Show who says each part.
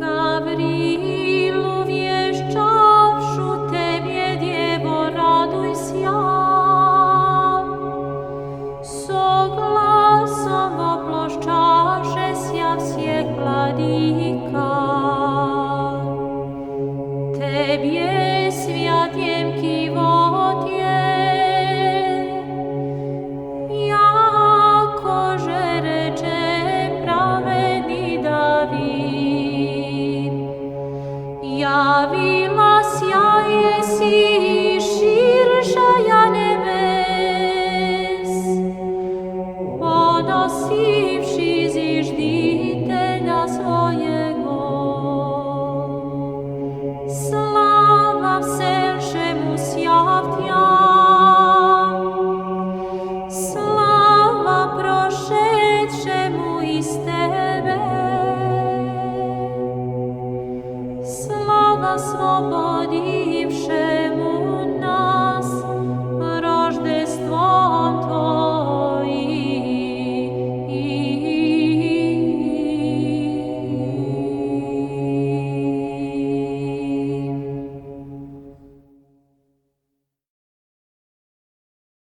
Speaker 1: Gavrilu wjeżdżawszy Tebie, Dziewo, radujся, soglасом воплощашься всех владыка. Тебе святем кивоте, яко же рече праведный Давид. Явилася еси ширшая небес, поносивши зиждителя своего. Слава всешему святя, слава прошедшему из Тебе, слава свободившему